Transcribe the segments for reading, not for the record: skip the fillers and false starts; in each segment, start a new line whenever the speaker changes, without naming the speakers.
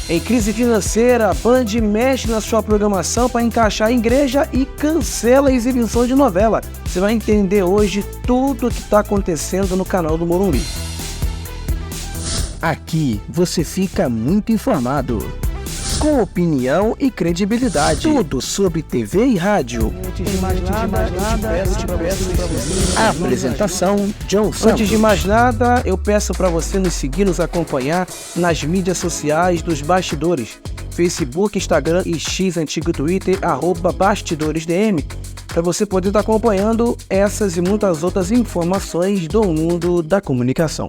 Em crise financeira, a Band mexe na sua programação para encaixar a igreja e cancela a exibição de novela. Você vai entender hoje tudo o que está acontecendo no canal do Morumbi.
Aqui você fica muito informado, com opinião e credibilidade. Tudo sobre TV e rádio. Apresentação: John Santos.
Antes de mais nada, eu peço para você nos seguir, nos acompanhar nas mídias sociais dos bastidores. Facebook, Instagram e X, antigo Twitter, @BastidoresDM, para você poder estar acompanhando essas e muitas outras informações do mundo da comunicação.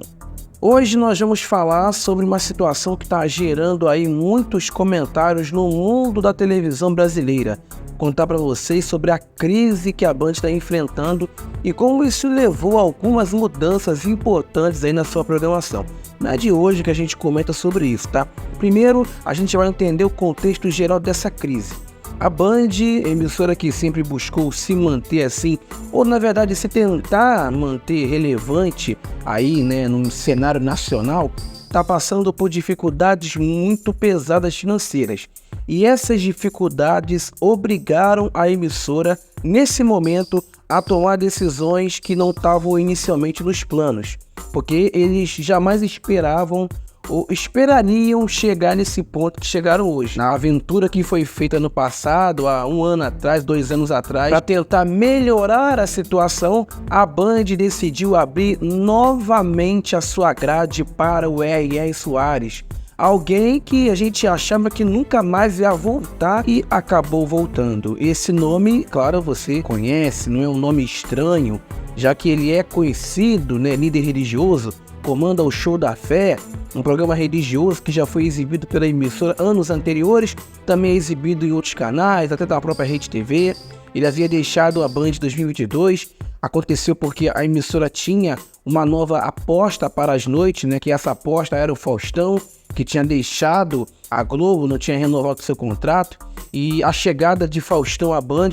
Hoje nós vamos falar sobre uma situação que está gerando aí muitos comentários no mundo da televisão brasileira. Contar para vocês sobre a crise que a Band está enfrentando e como isso levou a algumas mudanças importantes aí na sua programação. Não é de hoje que a gente comenta sobre isso, tá? Primeiro, a gente vai entender o contexto geral dessa crise. A Band, emissora que sempre buscou se manter assim, ou na verdade se tentar manter relevante aí, né, no cenário nacional, está passando por dificuldades muito pesadas financeiras. E essas dificuldades obrigaram a emissora, nesse momento, a tomar decisões que não estavam inicialmente nos planos, porque eles jamais esperavam ou esperariam chegar nesse ponto que chegaram hoje. Na aventura que foi feita no passado, há 1 ano atrás, 2 anos atrás, para tentar melhorar a situação, a Band decidiu abrir novamente a sua grade para o R.R. Soares. Alguém que a gente achava que nunca mais ia voltar e acabou voltando. Esse nome, claro, você conhece, não é um nome estranho, já que ele é conhecido, né, líder religioso, comanda o Show da Fé, um programa religioso que já foi exibido pela emissora anos anteriores, também é exibido em outros canais, até da própria Rede TV. Ele havia deixado a Band em 2022, aconteceu porque a emissora tinha uma nova aposta para as noites, né, que essa aposta era o Faustão, que tinha deixado a Globo, não tinha renovado seu contrato, e a chegada de Faustão à Band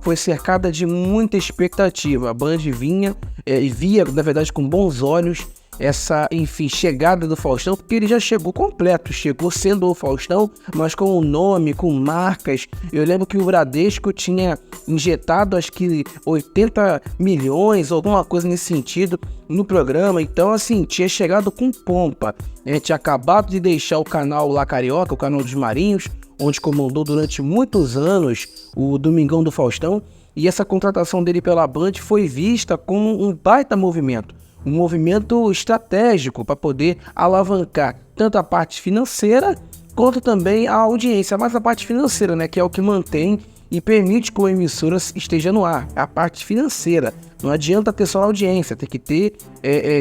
foi cercada de muita expectativa. A Band vinha e via, na verdade, com bons olhos essa, enfim, chegada do Faustão, porque ele já chegou completo, chegou sendo o Faustão, mas com o nome, com marcas. Eu lembro que o Bradesco tinha injetado, acho que 80 milhões, alguma coisa nesse sentido, no programa. Então, assim, tinha chegado com pompa. Tinha acabado de deixar o canal lá Carioca, o canal dos Marinhos, onde comandou durante muitos anos o Domingão do Faustão, e essa contratação dele pela Band foi vista como um baita movimento. Um movimento estratégico para poder alavancar tanto a parte financeira quanto também a audiência, mas a parte financeira, né, que é o que mantém e permite que a emissora esteja no ar, a parte financeira. Não adianta ter só audiência, tem que ter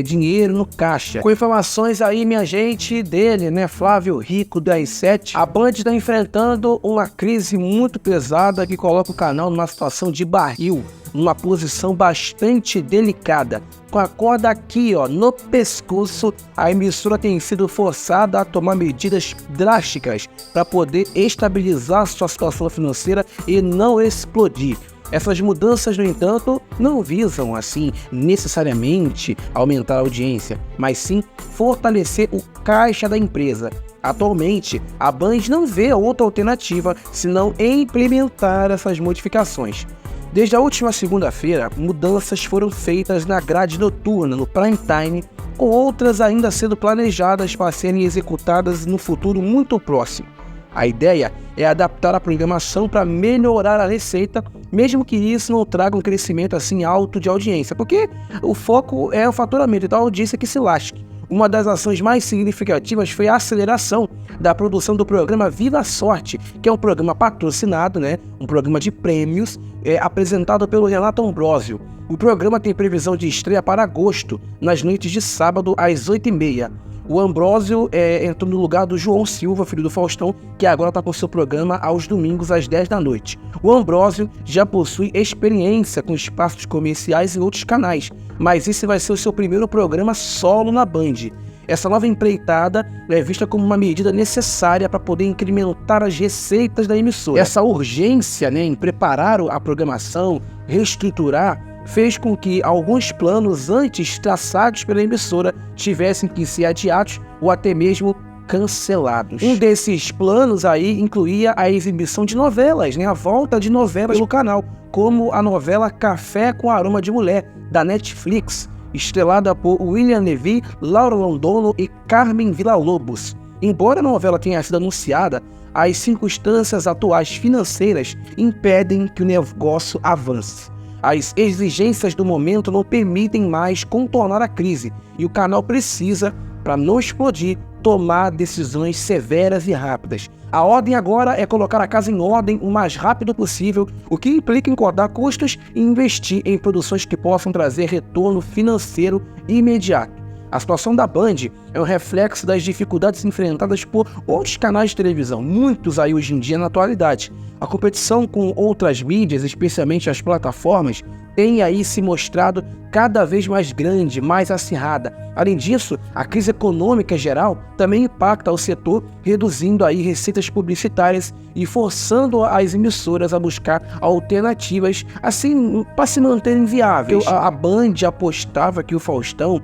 dinheiro no caixa. Com informações aí, minha gente, dele, né, Flávio Rico, do R7, a Band está enfrentando uma crise muito pesada que coloca o canal numa situação de barril, numa posição bastante delicada. Com a corda aqui, ó, no pescoço, a emissora tem sido forçada a tomar medidas drásticas para poder estabilizar sua situação financeira e não explodir. Essas mudanças, no entanto, não visam, assim, necessariamente aumentar a audiência, mas sim fortalecer o caixa da empresa. Atualmente, a Band não vê outra alternativa senão implementar essas modificações. Desde a última segunda-feira, mudanças foram feitas na grade noturna, no prime time, com outras ainda sendo planejadas para serem executadas no futuro muito próximo. A ideia é adaptar a programação para melhorar a receita, mesmo que isso não traga um crescimento assim alto de audiência, porque o foco é o faturamento, então a audiência que se lasque. Uma das ações mais significativas foi a aceleração da produção do programa Viva a Sorte, que é um programa patrocinado, né? Um programa de prêmios, apresentado pelo Renato Ambrosio. O programa tem previsão de estreia para agosto, nas noites de sábado às 8h30. O Ambrosio entrou no lugar do João Silva, filho do Faustão, que agora está com seu programa aos domingos às 10 da noite. O Ambrosio já possui experiência com espaços comerciais em outros canais, mas esse vai ser o seu primeiro programa solo na Band. Essa nova empreitada é vista como uma medida necessária para poder incrementar as receitas da emissora. Essa urgência, né, em preparar a programação, reestruturar, fez com que alguns planos antes traçados pela emissora tivessem que ser adiados ou até mesmo cancelados. Um desses planos aí incluía a exibição de novelas, a volta de novelas pelo canal, como a novela Café com Aroma de Mulher, da Netflix, estrelada por William Levy, Laura Londono e Carmen Villa-Lobos. Embora a novela tenha sido anunciada, as circunstâncias atuais financeiras impedem que o negócio avance. As exigências do momento não permitem mais contornar a crise e o canal precisa, para não explodir, tomar decisões severas e rápidas. A ordem agora é colocar a casa em ordem o mais rápido possível, o que implica em cortar custos e investir em produções que possam trazer retorno financeiro imediato. A situação da Band é um reflexo das dificuldades enfrentadas por outros canais de televisão, muitos aí hoje em dia na atualidade. A competição com outras mídias, especialmente as plataformas, tem aí se mostrado cada vez mais grande, mais acirrada. Além disso, a crise econômica geral também impacta o setor, reduzindo aí receitas publicitárias e forçando as emissoras a buscar alternativas, assim, para se manterem viáveis. A Band apostava que o Faustão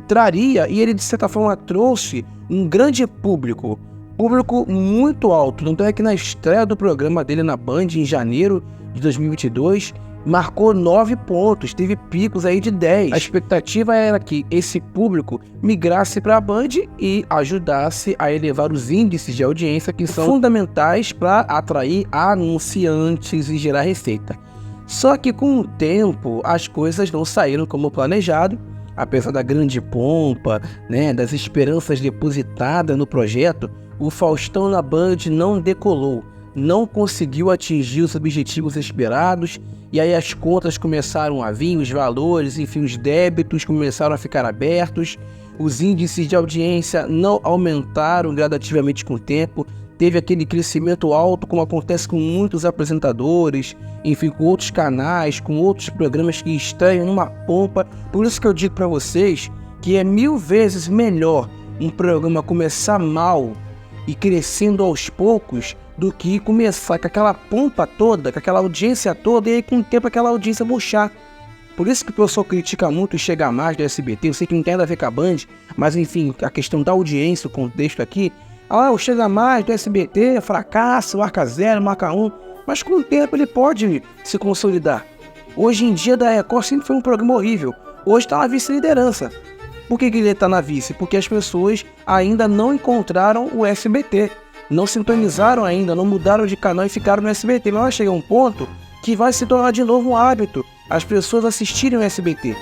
traria, e ele de certa forma trouxe, um grande público muito alto. Tanto é que na estreia do programa dele na Band, em janeiro de 2022, marcou 9 pontos, teve picos aí de 10. A expectativa era que esse público migrasse para a Band e ajudasse a elevar os índices de audiência que são fundamentais para atrair anunciantes e gerar receita. Só que com o tempo as coisas não saíram como planejado. Apesar da grande pompa, das esperanças depositadas no projeto, o Faustão na Band não decolou, não conseguiu atingir os objetivos esperados, e aí as contas começaram a vir, os valores, enfim, os débitos começaram a ficar abertos, os índices de audiência não aumentaram gradativamente com o tempo, teve aquele crescimento alto como acontece com muitos apresentadores, enfim, com outros canais, com outros programas que estreiam numa pompa. Por isso que eu digo para vocês que é 1000 vezes melhor um programa começar mal e crescendo aos poucos do que começar com aquela pompa toda, com aquela audiência toda, e aí com o tempo aquela audiência murchar. Por isso que o pessoal critica muito o Chega Mais do SBT. Eu sei que não tem nada a ver com a Band, mas enfim, a questão da audiência, o contexto aqui. O Chega Mais do SBT, fracasso, marca 0, marca 1, mas com o tempo ele pode se consolidar. Hoje em dia da Record sempre foi um programa horrível, hoje está na vice-liderança. Por que ele está na vice? Porque as pessoas ainda não encontraram o SBT, não sintonizaram ainda, não mudaram de canal e ficaram no SBT, mas vai chegar um ponto que vai se tornar de novo um hábito as pessoas assistirem o SBT.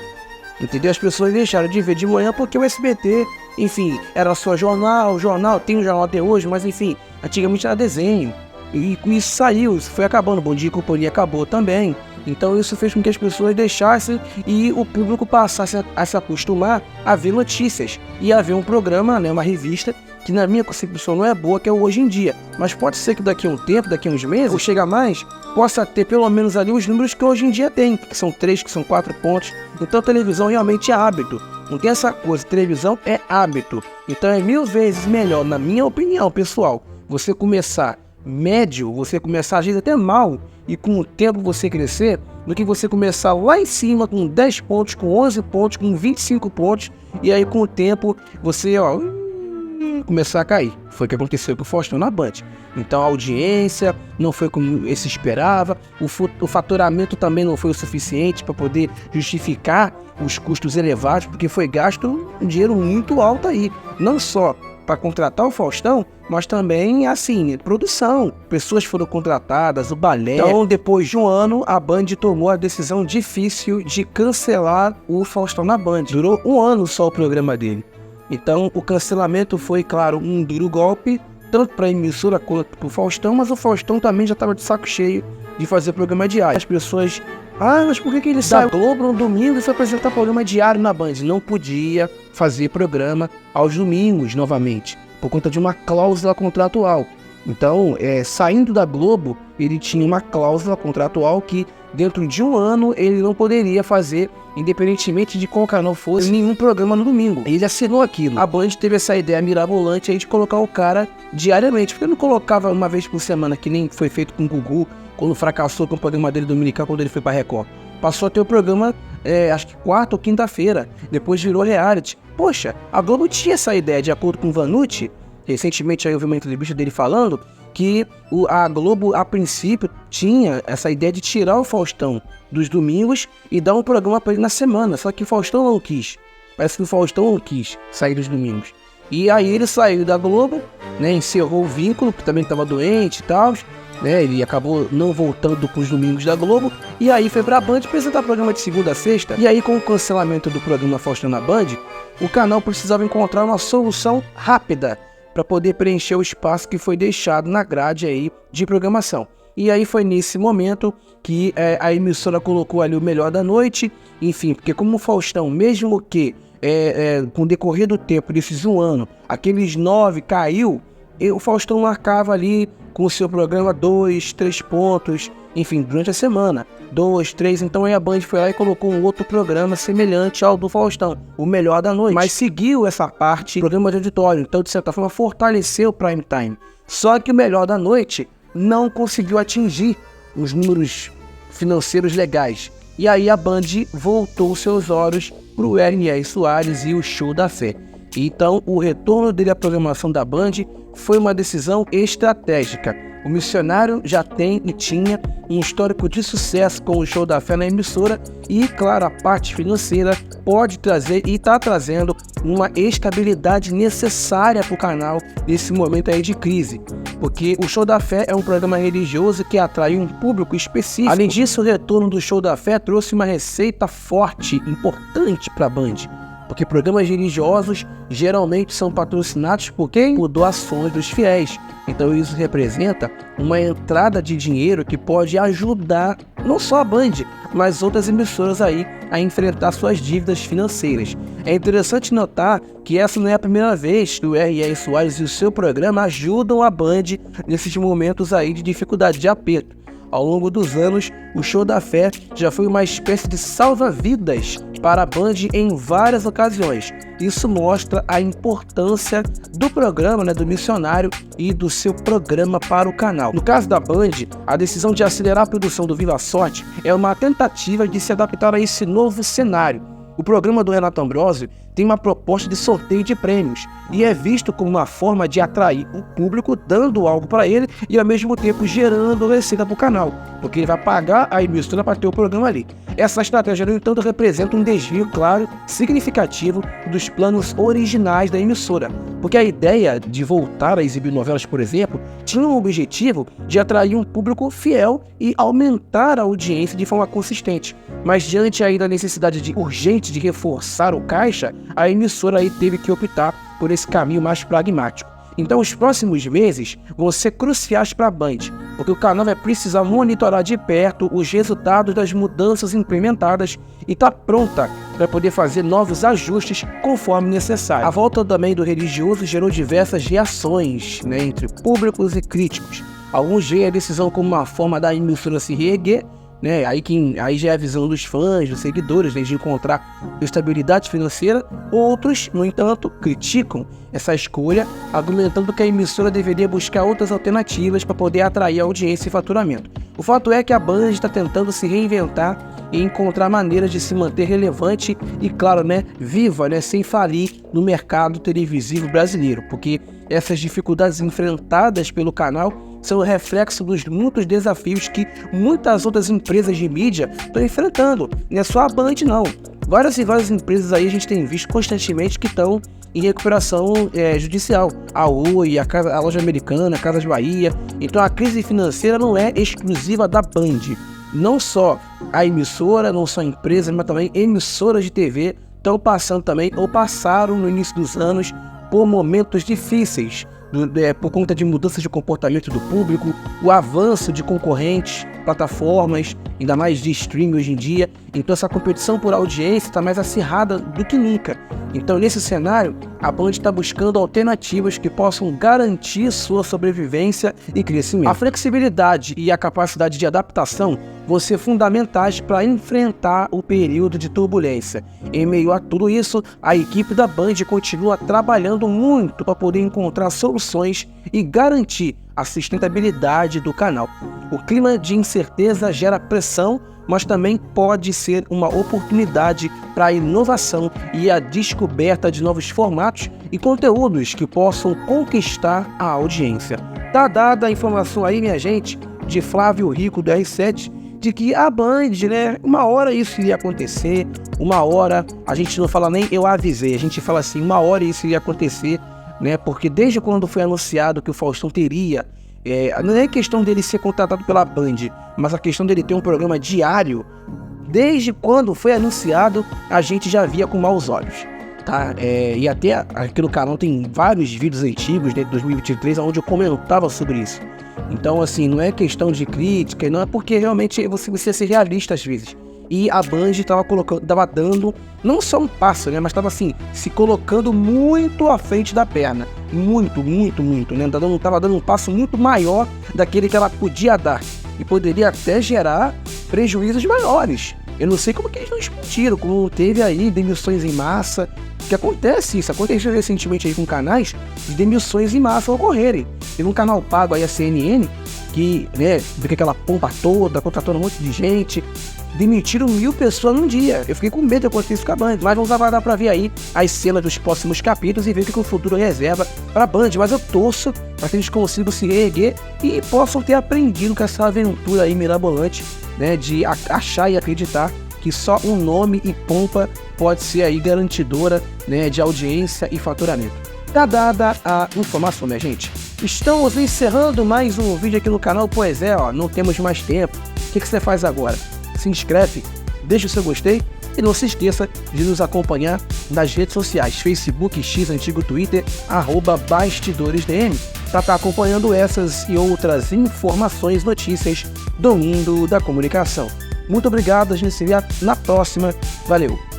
Entendeu? As pessoas deixaram de ver de manhã porque o SBT, enfim, era só jornal, tem um jornal até hoje, mas enfim, antigamente era desenho. E com isso saiu, isso foi acabando, Bom Dia e Companhia acabou também. Então isso fez com que as pessoas deixassem e o público passasse a se acostumar a ver notícias e a ver um programa, uma revista, que na minha concepção não é boa, que é o Hoje em Dia. Mas pode ser que daqui a um tempo, daqui a uns meses, ou Chega Mais, possa ter pelo menos ali os números que Hoje em Dia tem, que são 3, que são 4 pontos. Então a televisão realmente é hábito. Não tem essa coisa, televisão é hábito. Então é 1000 vezes melhor, na minha opinião pessoal, você começar médio, você começar às vezes até mal, e com o tempo você crescer, do que você começar lá em cima com 10 pontos, com 11 pontos, com 25 pontos, e aí com o tempo você, começar a cair. Foi o que aconteceu com o Faustão na Band. Então a audiência não foi como se esperava, o faturamento também não foi o suficiente para poder justificar os custos elevados, porque foi gasto um dinheiro muito alto aí, não só para contratar o Faustão, mas também, assim, produção. Pessoas foram contratadas, o balé. Então, depois de um ano, a Band tomou a decisão difícil de cancelar o Faustão na Band. Durou um ano só o programa dele. Então, o cancelamento foi, claro, um duro golpe, tanto para a emissora quanto para o Faustão, mas o Faustão também já estava de saco cheio de fazer programa diário. As pessoas, mas por que ele saiu da Globo no domingo e foi apresentar programa diário na Band? Não podia fazer programa aos domingos novamente, por conta de uma cláusula contratual. Então, saindo da Globo, ele tinha uma cláusula contratual que dentro de um ano ele não poderia fazer, independentemente de qual canal fosse, nenhum programa no domingo. Ele assinou aquilo. A Band teve essa ideia mirabolante aí de colocar o cara diariamente, porque não colocava uma vez por semana, que nem foi feito com o Gugu, quando fracassou com o programa dele dominical, quando ele foi para Record. Passou a ter o programa, acho que quarta ou quinta-feira, depois virou reality. Poxa, a Globo tinha essa ideia, de acordo com o Vanucci, Recentemente aí eu vi uma entrevista dele falando que a Globo, a princípio, tinha essa ideia de tirar o Faustão dos domingos e dar um programa para ele na semana. Só que o Faustão não quis. Parece que o Faustão não quis sair dos domingos. E aí ele saiu da Globo, né, encerrou o vínculo, porque também estava doente e tal, né, ele acabou não voltando para os domingos da Globo, e aí foi para a Band apresentar programa de segunda a sexta. E aí, com o cancelamento do programa Faustão na Band, o canal precisava encontrar uma solução rápida para poder preencher o espaço que foi deixado na grade aí de programação. E aí foi nesse momento que a emissora colocou ali o Melhor da Noite, enfim, porque como o Faustão, mesmo que com o decorrer do tempo, desses um ano, aqueles 9 caiu, o Faustão marcava ali com o seu programa 2, 3 pontos, enfim, durante a semana, 2, 3, então aí a Band foi lá e colocou um outro programa semelhante ao do Faustão, o Melhor da Noite, mas seguiu essa parte, programa de auditório, então de certa forma fortaleceu o prime time. Só que o Melhor da Noite não conseguiu atingir os números financeiros legais, e aí a Band voltou seus olhos para o R.R. Soares e o Show da Fé. Então, o retorno dele à programação da Band foi uma decisão estratégica. O missionário já tem e tinha um histórico de sucesso com o Show da Fé na emissora e, claro, a parte financeira pode trazer e está trazendo uma estabilidade necessária para o canal nesse momento aí de crise. Porque o Show da Fé é um programa religioso que atrai um público específico. Além disso, o retorno do Show da Fé trouxe uma receita forte, importante para a Band. Porque programas religiosos geralmente são patrocinados por quem? Por doações dos fiéis. Então isso representa uma entrada de dinheiro que pode ajudar não só a Band, mas outras emissoras aí a enfrentar suas dívidas financeiras. É interessante notar que essa não é a primeira vez que o R.R. Soares e o seu programa ajudam a Band nesses momentos aí de dificuldade, de aperto. Ao longo dos anos, o Show da Fé já foi uma espécie de salva-vidas para a Band em várias ocasiões. Isso mostra a importância do programa, do missionário e do seu programa para o canal. No caso da Band, a decisão de acelerar a produção do Viva Sorte é uma tentativa de se adaptar a esse novo cenário. O programa do Renato Ambrosio tem uma proposta de sorteio de prêmios e é visto como uma forma de atrair o público, dando algo para ele e ao mesmo tempo gerando receita para o canal, porque ele vai pagar a emissora para ter o programa ali. Essa estratégia, no entanto, representa um desvio claro, significativo dos planos originais da emissora, porque a ideia de voltar a exibir novelas, por exemplo, tinha o objetivo de atrair um público fiel e aumentar a audiência de forma consistente. Mas diante aí da necessidade urgente de reforçar o caixa, a emissora aí teve que optar por esse caminho mais pragmático. Então os próximos meses vão ser cruciais para a Band, porque o canal vai precisar monitorar de perto os resultados das mudanças implementadas e está pronta para poder fazer novos ajustes conforme necessário. A volta também do religioso gerou diversas reações, entre públicos e críticos. Alguns veem a decisão como uma forma da emissora se reerguer, aí já é a visão dos fãs, dos seguidores, de encontrar estabilidade financeira. Outros, no entanto, criticam essa escolha, argumentando que a emissora deveria buscar outras alternativas para poder atrair audiência e faturamento. O fato é que a Band está tentando se reinventar e encontrar maneiras de se manter relevante e, claro, viva, sem falir no mercado televisivo brasileiro, porque essas dificuldades enfrentadas pelo canal são reflexo dos muitos desafios que muitas outras empresas de mídia estão enfrentando. Não é só a Band, não. Várias e várias empresas aí a gente tem visto constantemente que estão em recuperação judicial. A Oi, a Loja Americana, a Casas Bahia. Então a crise financeira não é exclusiva da Band. Não só a emissora, não só a empresa, mas também emissoras de TV estão passando também, ou passaram no início dos anos, por momentos difíceis, por conta de mudanças de comportamento do público, o avanço de concorrentes, plataformas, ainda mais de streaming hoje em dia. Então essa competição por audiência está mais acirrada do que nunca. Então nesse cenário, a Band está buscando alternativas que possam garantir sua sobrevivência e crescimento. A flexibilidade e a capacidade de adaptação vão ser fundamentais para enfrentar o período de turbulência. Em meio a tudo isso, a equipe da Band continua trabalhando muito para poder encontrar soluções e garantir a sustentabilidade do canal. O clima de incerteza gera pressão mas também pode ser uma oportunidade para a inovação e a descoberta de novos formatos e conteúdos que possam conquistar a audiência. Tá dada a informação aí, minha gente, de Flávio Rico do R7, de que a Band, né, uma hora isso iria acontecer, uma hora, a gente não fala nem eu avisei, a gente fala assim, uma hora isso iria acontecer, né, porque desde quando foi anunciado que o Faustão teria, não é questão dele ser contratado pela Band, mas a questão dele ter um programa diário, desde quando foi anunciado, a gente já via com maus olhos. Tá? E até aqui no canal tem vários vídeos antigos, de 2023, onde eu comentava sobre isso. Então, assim, não é questão de crítica, não é porque realmente você precisa ser realista às vezes. E a Band tava dando, não só um passo, né, mas estava assim, se colocando muito à frente da perna. Muito, né? Tava dando um passo muito maior daquele que ela podia dar. E poderia até gerar prejuízos maiores. Eu não sei como que eles não explodiram, como teve aí demissões em massa, que acontece isso, aconteceu recentemente aí com canais de demissões em massa ocorrerem. Teve um canal pago aí, a CNN, que, né, com aquela pompa toda, contratando um monte de gente, demitiram 1000 pessoas num dia. Eu fiquei com medo de acontecer isso com a Band, mas vamos aguardar pra ver aí as cenas dos próximos capítulos e ver o que o futuro reserva pra Band. Mas eu torço pra que eles consigam se reerguer e possam ter aprendido com essa aventura aí mirabolante, né, de achar e acreditar que só um nome e pompa pode ser aí garantidora, né, de audiência e faturamento. Tá dada a informação, minha gente. Estamos encerrando mais um vídeo aqui no canal. Pois é, não temos mais tempo. O que você faz agora? Se inscreve, deixa o seu gostei e não se esqueça de nos acompanhar nas redes sociais, Facebook, X, antigo Twitter, @BastidoresDM, para estar acompanhando essas e outras informações, notícias do mundo da comunicação. Muito obrigado, a gente se vê na próxima. Valeu!